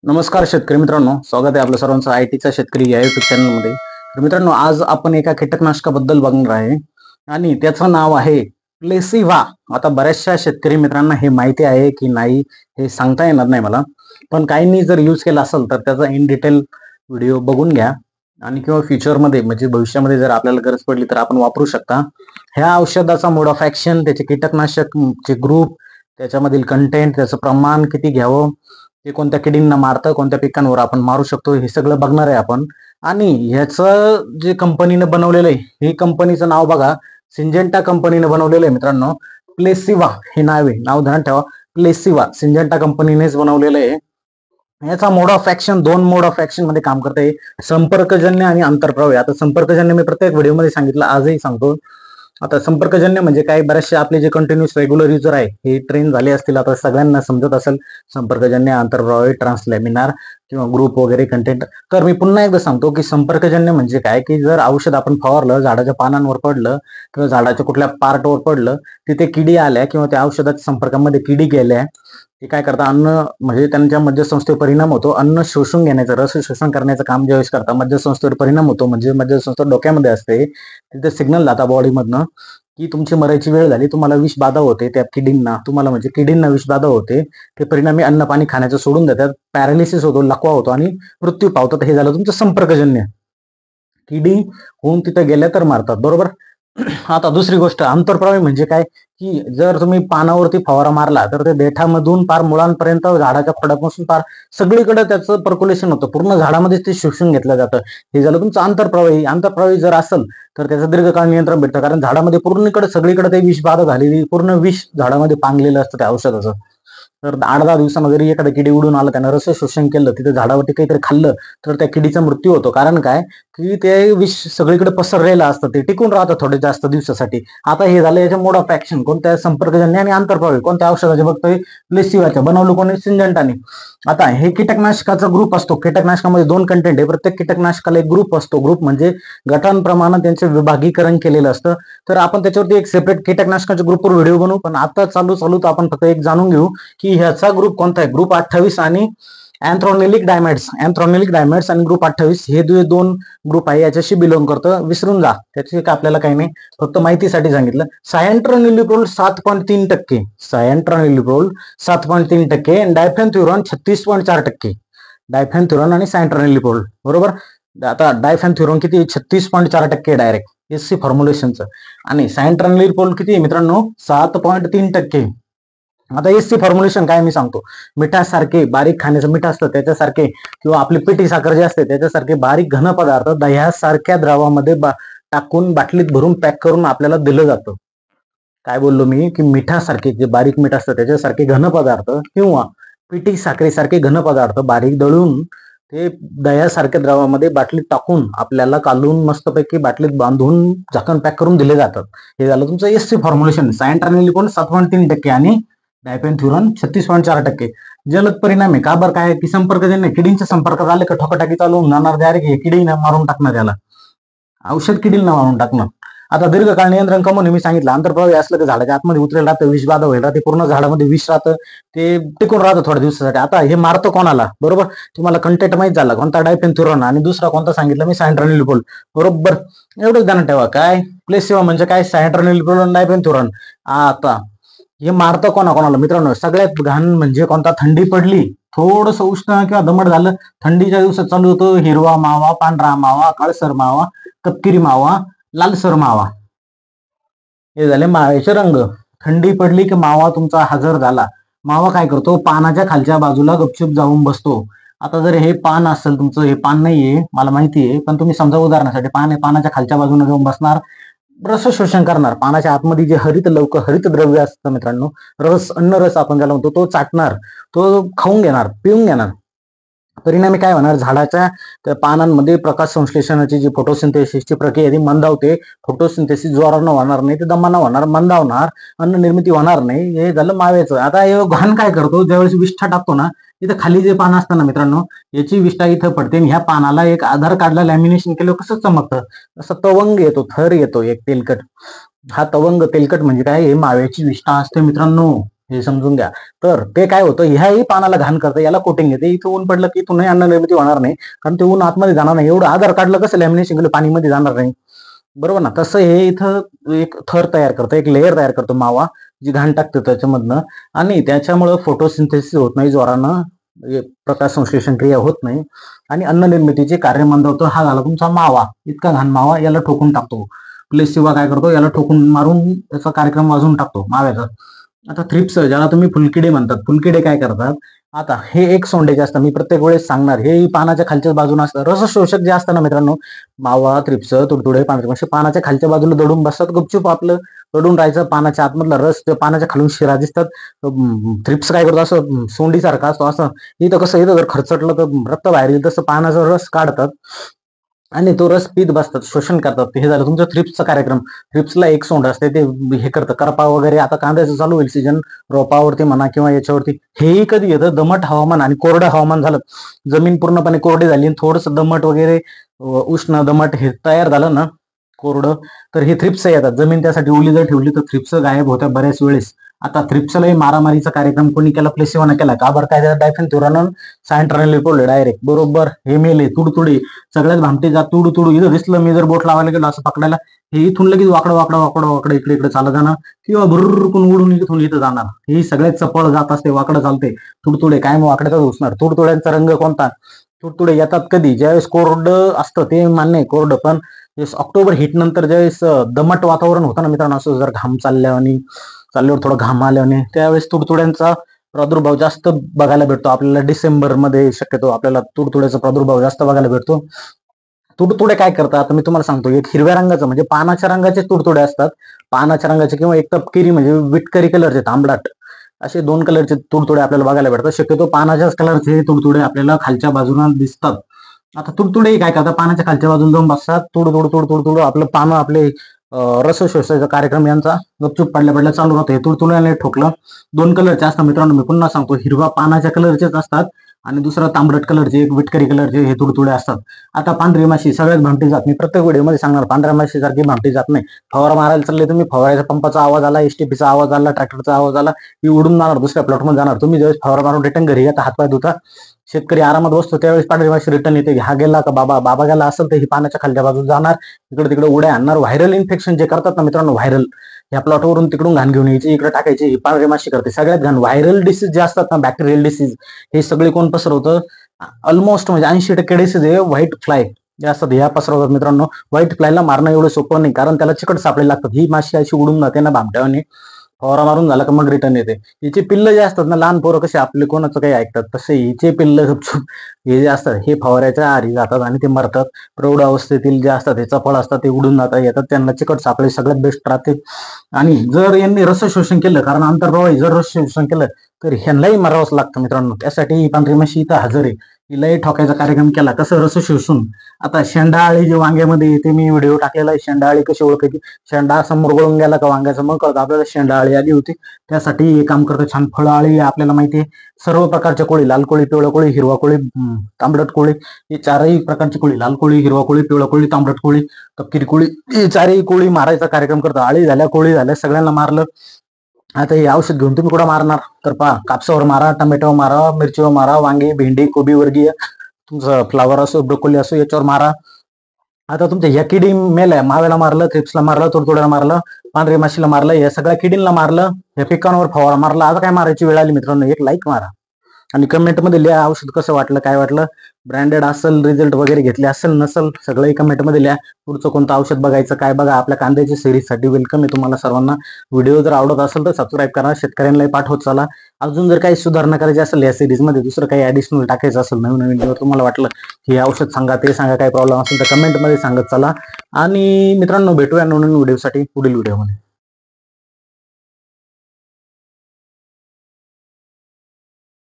नमस्कार शेतकरी मित्रांनो, स्वागत आहे आपलं सर्वांचं आयटीचा शेतकरी या युट्यूब चॅनलमध्ये. तर मित्रांनो, आज आपण एका कीटकनाशकाबद्दल बघणार आहे आणि त्याचं नाव आहे प्लेसिव्हा. आता बऱ्याचशा शेतकरी मित्रांना हे माहिती आहे की नाही हे सांगता येणार नाही मला, पण काहींनी जर यूज केला असेल तर त्याचा इन डिटेल व्हिडिओ बघून घ्या आणि किंवा फ्युचरमध्ये म्हणजे भविष्यामध्ये जर आपल्याला गरज पडली तर आपण वापरू शकता. ह्या औषधाचा मोड ऑफ ऍक्शन, त्याचे कीटकनाशकचे ग्रुप, त्याच्यामधील कंटेंट, त्याचं प्रमाण किती घ्यावं, ते कोणत्या किडींना मारतं, कोणत्या पिकांवर आपण मारू शकतो, हे सगळं बघणार आहे आपण. आणि ह्याचं जे कंपनीनं बनवलेलं आहे, हे कंपनीचं नाव बघा, सिंजेंटा कंपनीनं बनवलेलं आहे मित्रांनो. प्लेसिव्हा हे नाव आहे, नाव ध्यानात ठेवा. प्लेसिव्हा सिंजेंटा कंपनीनेच बनवलेलं आहे. याचा मोड ऑफ ऍक्शन, दोन मोड ऑफ ऍक्शन मध्ये काम करते, संपर्कजन्य आणि आंतरप्रवाही. आता संपर्कजन्य मी प्रत्येक व्हिडिओमध्ये सांगितलं, आजही सांगतो. आता संपर्कजन्य म्हणजे काय, बरेचसे आपले जे कंटिन्यूस रेग्युलर युजर आहे हे ट्रेन झाले असतील, आता सगळ्यांना समजत असेल संपर्कजन्य, आंतरप्रवाही, ट्रान्सलॅमिनार किंवा ग्रुप वगैरे कंटेंट. तर मी पुन्हा एकदा सांगतो की संपर्कजन्य म्हणजे काय, की जर औषध आपण फवारलं, झाडाच्या पानांवर पडलं किंवा झाडाच्या कुठल्या पार्टवर पडलं, तिथे किडी आल्या किंवा त्या औषधाच्या संपर्कामध्ये किडी गेल्या, ते काय करतात, अन्न म्हणजे त्यांच्या मध्यसंस्थेवर परिणाम होतो. अन्न शोषून घेण्याचं, रस शोषण करण्याचं काम ज्यावेळेस करतात, मध्यसंस्थेवर परिणाम होतो, म्हणजे मध्यसंस्था डोक्यामध्ये असते, तिथे सिग्नल जाता बॉडीमधनं की तुमची मरायची वेळ झाली, तुम्हाला विष बाधा होते, त्या किडींना, तुम्हाला म्हणजे किडींना विष बाधा होते. ते परिणामी अन्न पाणी खाण्याचं सोडून देतात, पॅरालिसिस होतो, लकवा होतो आणि मृत्यू पावतात. हे झालं तुमचं संपर्कजन्य. किडी होऊन तिथे गेल्या तर मारतात, बरोबर. आता दुसरी गोष्ट, आंतरप्रवाही म्हणजे काय, की जर तुम्ही पानावरती फवारा मारला तर ते देठामधून पार मुळांपर्यंत, झाडाच्या फडापासून पार सगळीकडे त्याचं पर्क्युलेशन होतं, पूर्ण झाडामध्ये ते शोषून घेतलं जातं. हे झालं तुमचं आंतरप्रवाही. आंतरप्रवाही जर असेल तर त्याचं दीर्घकाळ नियंत्रण भेटतं, कारण झाडामध्ये पूर्णकडे सगळीकडे ते विष बाधा झालेली, पूर्ण विष झाडामध्ये पांगलेलं असतं त्या औषधाचं. तर 8-10 दिवसांना जरी एखादा किडी उडून आलं, त्यानं रस शोषण केलं, तिथे झाडावरती काहीतरी खाल्लं, तर त्या किडीचा मृत्यू होतो. कारण काय, की ते विष सगळीकडे पसरलेलं असतं, ते टिकून राहतं थोडे जास्त दिवसासाठी. आता हे झालं याच्या मोड ऑफ ऍक्शन, कोणत्या संपर्कजन्य आणि आंतरप्रवाही, कोणत्या औषधाचे बघतोय, प्लेसिव्हाच्या, बनवलं कोणी, सिंजेंटाने. आता हे कीटकनाशकाचा ग्रुप असतो, कीटकनाशकामध्ये 2 कंटेंट आहे, प्रत्येक कीटकनाशकाला एक ग्रुप असतो. ग्रुप म्हणजे गटांप्रमाणे त्यांचे विभागीकरण केलेलं असतं. तर आपण त्याच्यावरती एक सेपरेट कीटकनाशकाच्या ग्रुपवर व्हिडिओ बनवू, पण आता चालू तर आपण फक्त एक जाणून घेऊ की ह्याचा ग्रुप कोणता आहे. ग्रुप 28 आणि अँथ्रोनिलिक डायमॅट्स आणि ग्रुप 28 हे 2 ग्रुप आहे, याच्याशी बिलोंग करतं. विसरून जा, त्याची आपल्याला काही नाही, फक्त माहितीसाठी सांगितलं. सायंट्रोनिलिप्रोल 7.3%, सायंट्रोनिलिप्रोल 7.3%, डायफेन्थ्युरॉन 36.4%. डायफेन्थ्युरॉन आणि सायंट्रोनिलिप्रोल, बरोबर. आता डायफेन्थ्युरॉन किती, 36.4% डायरेक्ट एससी फॉर्म्युलेशनचं, आणि सायंट्रोनिलिप्रोल किती मित्रांनो, 7.3%. आता एससी फॉर्म्युलेशन काय मी सांगतो, मिठासारखे बारीक खाण्याचं मीठ असतं त्याच्यासारखे, किंवा आपली पिठी साखर जे असते त्याच्यासारखे बारीक घन पदार्थ दह्यासारख्या द्रवामध्ये टाकून बाटलीत भरून पॅक करून आपल्याला दिलं जातं. काय बोललो मी, की मिठासारखे, जे बारीक मीठ असतं त्याच्यासारखे घन पदार्थ किंवा पिठी साखरेसारखे घन पदार्थ बारीक दळून ते दह्यासारख्या द्रवामध्ये बाटलीत टाकून आपल्याला काढून मस्तपैकी बाटलीत बांधून झाकण पॅक करून दिले जातात. हे झालं तुमचं एससी फॉर्म्युलेशन. सायंट्रोनिलिप्रोल 7.3% आणि डायफेन्थ्युरॉन 36.4%. जलद परिणाम आहे का बरं, काय की संपर्कजन्य, किडींच्या संपर्कात आले का ठोकाटाकी चालू होऊन जाणार, डायरेक्ट किडीनं मारून टाकणार, याला औषध किडींना मारून टाकणं. आता दीर्घकाळ नियंत्रण कमवून मी सांगितलं, आंतरप्रवाही असलं तर झाडाच्या आतमध्ये उतरेल राहतं, विष बाधा होईल राहते, पूर्ण झाडामध्ये विष राहतं, ते टिकून राहतं थोड्या दिवसासाठी. आता हे मारतं कोणाला, बरोबर. तुम्हाला कंटेंट माहित झाला कोणता, डायफेन्थ्युरॉन, आणि दुसरा कोणता सांगितलं मी, सायंट्रोनिलिप्रोल, बरोबर. एवढंच ध्यानात ठेवा. काय प्लेसिव्हा म्हणजे काय, सायंट्रोनिलिप्रोल आणि डायफेन्थ्युरॉन. आता हे मारतं कोणाला मित्रांनो, सगळ्यात घाण म्हणजे कोणता, थंडी पडली, थोडस उष्ण किंवा दमट झालं, थंडीच्या दिवसात चालू होतो हिरवा मावा, पांढरा मावा, काळसर मावा, तपकिरी मावा, लालसर मावा, हे झाले माव्याचे रंग. थंडी पडली की मावा तुमचा हजर झाला. मावा काय करतो, पानाच्या खालच्या बाजूला गपचूप जाऊन बसतो. आता जर हे पान असेल तुमचं, हे पान नाहीये मला माहिती आहे, पण तुम्ही समजा उदाहरणासाठी, पान आहे, पानाच्या खालच्या बाजूने जाऊन बसणार, रस शोषण करणार, पानाच्या आतमध्ये जे हरित द्रव्य असतं मित्रांनो, रस, अन्न रस आपण ज्याला म्हणतो, तो चाटणार, तो खाऊन घेणार, पिऊन घेणार. परिणामी काय होणार, झाडाच्या त्या पानांमध्ये प्रकाश संश्लेषणाची जी फोटोसिंथेसिसची प्रक्रिया ती मंदावते. फोटोसिंथेसिस जोरानं होणार नाही, ते दमानं होणार, मंदावणार, अन्न निर्मिती होणार नाही. हे झालं माव्याचं. आता हे घाण काय करतो, ज्यावेळेस विष्ठा टाकतो ना, इथं खाली जे पान असतं ना मित्रांनो, याची विष्ठा इथं पडते आणि ह्या पानाला एक आधार कार्डला लॅमिनेशन केलं कसं चमकतं, असं तवंग येतो, थर येतो एक तेलकट. हा तवंग तेलकट म्हणजे काय, हे माव्याची विष्ठा असते मित्रांनो. हे समजून घ्या. तर ते काय होतं, ह्याही पानाला घाण करतं, याला कोटिंग येते. इथं ऊन पडलं की इथूनही अन्न निर्मिती होणार नाही, कारण ते ऊन आतमध्ये जाणार नाही. एवढं आधार काढलं कसं लॅमिनेशन केलं, पाणीमध्ये जाणार नाही, बरोबर ना. तसं हे इथं एक थर तयार करतं, एक लेअर तयार करतो मावा, जी घाण टाकतं त्याच्यामधनं, आणि त्याच्यामुळं फोटोसिंथेसिस होत नाही जोरानं, प्रकाश संश्लेषण क्रिया होत नाही, आणि अन्न निर्मितीचे कार्य मंदावतो. हा झाला तुमचा मावा. इतका घाण मावा याला ठोकून टाकतो. प्लेसिवा काय करतो, याला ठोकून मारून त्याचा कार्यक्रम वाजवून टाकतो माव्याचा. आता थ्रिप्स, ज्याला तुम्ही फुलकिडे म्हणतात, फुलकिडे काय करतात, आता हे एक सोंडेचे असतात, मी प्रत्येक वेळेस सांगणार, हे पानाच्या खालच्या बाजूला असतात. रस शोषक जे असतात ना मित्रांनो, मावा, थ्रिप्स, तुडतुडे, पांढरे माशी पानाच्या खालच्या बाजूला दडून बसतात, गुपचूप आपलं दडून राहायचं. पानाच्या आतमधला रस, पानाच्या खालून शिरा दिसतात. थ्रिप्स काय करतो, असं सोंडीसारखा असतो, असं इथं कसं, इथं जर खर्चटलं तर रक्त बाहेर येईल, तसं पानाचा रस काढतात आणि तो रस पीत बसतात, शोषण करतात. हे झालं तुमचं थ्रिप्सचा कार्यक्रम. थ्रिप्सला एक सोंड असते, ते हे करतं, करपा वगैरे. आता कांद्याचं चालू होईल सीजन, रोपावरती म्हणा किंवा याच्यावरती. हेही कधी येतं, दमट हवामान आणि कोरडं हवामान झालं, जमीन पूर्णपणे कोरडी झाली आणि थोडंसं दमट वगैरे, उष्ण दमट हे तयार झालं ना, कोरडं, तर हे थ्रिप्स येतात. जमीन त्यासाठी ओली जर ठेवली तर थ्रिप्स गायब होत्या बऱ्याच वेळेस. आता थ्रिप्सलाही मारामारीचा कार्यक्रम कोणी केला, प्लेसिवाना केला का बरं, काय डायफेन्थ्युरानॉन सायंट्रानल पडले डायरेक्ट, बरोबर. हे मेले, तुडतुडे, सगळ्यात भामटे जात तुडू इथं दिसलं, मी जर बोट लावायला गेलो असं पकडायला, हे इथून लगेच वाकडं वाकडं वाकडं वाकडं इकडे इकडे चालत जाणार, किंवा भुरकून उडून इथून इथं जाणार. ही सगळ्यात चपळ जात असते, वाकडं चालते. तुडतुडे कायम वाकड्यातच घुसणार. तुडतुड्यांचा रंग कोणता, तुडतुडे येतात कधी, ज्यावेळेस कोरडं असतं, ते मान्य आहे कोरडं, पण ऑक्टोबर हिट नंतर ज्यावेळेस दमट वातावरण होतं ना मित्रांनो, असं जर घाम चालल्यावर थोडं घाम आल्याने, त्यावेळेस तुडतुड्यांचा प्रादुर्भाव जास्त बघायला भेटतो आपल्याला. डिसेंबर मध्ये शक्यतो आपल्याला तुडतुड्याचा प्रादुर्भाव जास्त बघायला भेटतो. तुडतुडे काय करतात, आता मी तुम्हाला सांगतो. एक हिरव्या रंगाचं म्हणजे पानाच्या रंगाचे तुडतुडे असतात, पानाच्या रंगाचे, किंवा एक तपकिरी म्हणजे विटकरी कलरचे, तांबडाट, असे दोन कलरचे तुडतुडे आपल्याला बघायला भेटतात. शक्यतो पानाच्याच कलरचे तुडतुडे आपल्याला खालच्या बाजूला दिसतात. आता तुडतुडे काय करतात, पानाच्या खालच्या बाजूला जाऊन बसतात, तुड तुड तुड तुड तुड आपलं पानं, आपले रस शोषायचा कार्यक्रम यांचा गपचूप पडल्या पडल्या चालू राहतो. हे तुडतुड्याने ठोकलं. दोन कलरचे असतात मित्रांनो, मी पुन्हा सांगतो, हिरवा पानाच्या कलरचेच असतात, आणि दुसरं तांबडट कलरचे, एक विटकरी कलरचे हे तुडतुडे असतात. आता पांढरी माशी सगळ्यात भामटी जात, मी प्रत्येक व्हिडिओमध्ये सांगणार, पांढऱ्या माशी सारखी भामटी जात नाही. फवारा मारायला चालले तुम्ही, फवाराच्या पंपाचा आवाज आला, एसटीपीचा आवाज आला, ट्रॅक्टरचा आवाज आला, ही उडून जाणार, दुसऱ्या प्लॉटमध्ये जाणार. तुम्ही ज्यावेळेस फवारा मारून रिटर्न घरी येता, हातपाय धुता, शेतकरी आरामात बसतो, त्यावेळेस पांढरी माशी रिटर्न येते. हा गेला का बाबा गेला असेल तर ही पानाच्या खालच्या बाजूला जाणार, इकडे तिकडे उड्या आणणार. व्हायरल इन्फेक्शन जे करतात ना मित्रांनो, व्हायरल, या प्लॉटवरून तिकडून घाण घेऊन यायची, इकडे टाकायची, ही पांढरी माशी करते सगळ्यात घाण. व्हायरल डिसीज जे असतात ना, बॅक्टेरियल डिसीज, हे सगळे कोण पसरवतं, ऑलमोस्ट म्हणजे 80% डिसीज हे व्हाईट फ्लाय जे असतात ह्या पसरवतात मित्रांनो. व्हाईट फ्लायला मारणं एवढं सोपं नाही, कारण त्याला चिकट सापळे लागतात. ही माशी अशी उडून जाते ना भामट्यावानी, फवारा मारून झाला का मग रिटर्न येते. हिचे पिल्ल जे असतात ना, लहान पोरं कसे आपले कोणाचं काही ऐकतात, तसे हिचे पिल्ल गपचूप हे जे असतात हे फवाऱ्याच्या आरी जातात आणि ते मरतात. प्रौढ अवस्थेतील जे असतात हे चपळ असतात, ते उडून जातात, येतात, त्यांना चिकट सापळे सगळ्यात बेस्ट राहते. आणि जर यांनी रस शोषण केलं, कारण आंतरप्रवाही जर रस शोषण केलं तर ह्यांनाही मरावंच लागतं मित्रांनो. त्यासाठी ही पांढरी माशी इथं हजर आहे. हिलाही ठोकायचा कार्यक्रम केला, कसं रस शोषून. आता शेंडाळी जे वांग्यामध्ये येते, मी व्हिडिओ टाकलेला आहे, शेंडाळी कशी ओळखायची. शेंडा असा मुरगळून गेला का वांग्याचं, मग कळतं आपल्याला शेंडाळी आली होती. त्यासाठी हे काम करतं. छान फळाळी आपल्याला माहिती आहे, सर्व प्रकारच्या कोळी, लाल कोळी, पिवळा कोळी, हिरवा कोळी, तांबडट कोळी, हे चारही प्रकारची कोळी, लाल कोळी, हिरवा कोळी, पिवळा कोळी, तांबडट कोळी, तपकिरी कोळी, हे चारही कोळी मारायचा कार्यक्रम करतं. आळी झाल्या, कोळी झाल्या, सगळ्यांना मारलं. आता हे औषध घेऊन तुम्ही कुठं मारणार, तर पहा, कापसावर मारा, टमॅटोवर मारा, मिरचीवर मारा, वांगी, भेंडी, कोबी वर्गीय तुमचं फ्लावर असो, ब्रोकोली असो, याच्यावर मारा. आता तुमच्या ह्या किडी मेल्या, माव्याला मारलं, थ्रिप्सला मारलं, तुडतुड्याला मारलं, पांढरी माशीला मारलं, या सगळ्या किडींना मारलं, या पिकांवर फवारा मारला. आता काय मारायची वेळ आली मित्रांनो, एक लाईक मारा आणि कमेंटमध्ये लिहा औषध कसं वाटलं, काय वाटलं, ब्रँडेड असेल, रिझल्ट वगैरे घेतले असेल नसेल, सगळंही कमेंटमध्ये लिहा. पुढचं कोणतं औषध बघायचं काय बघा. आपल्या कांद्याच्या सिरीजसाठी वेलकम आहे तुम्हाला सर्वांना. व्हिडिओ जर आवडत असेल तर सबस्क्राईब करा, शेतकऱ्यांनाही पाठवत चला. अजून जर काही सुधारणा करायची असेल या सिरीजमध्ये, दुसरं काही ऍडिशनल टाकायचं असेल, नवीन नवीन जर तुम्हाला वाटलं हे औषध सांगा, ते सांगा, काही प्रॉब्लेम असेल तर कमेंटमध्ये सांगत चला. आणि मित्रांनो, भेटूया नवीन व्हिडिओसाठी पुढील व्हिडिओमध्ये.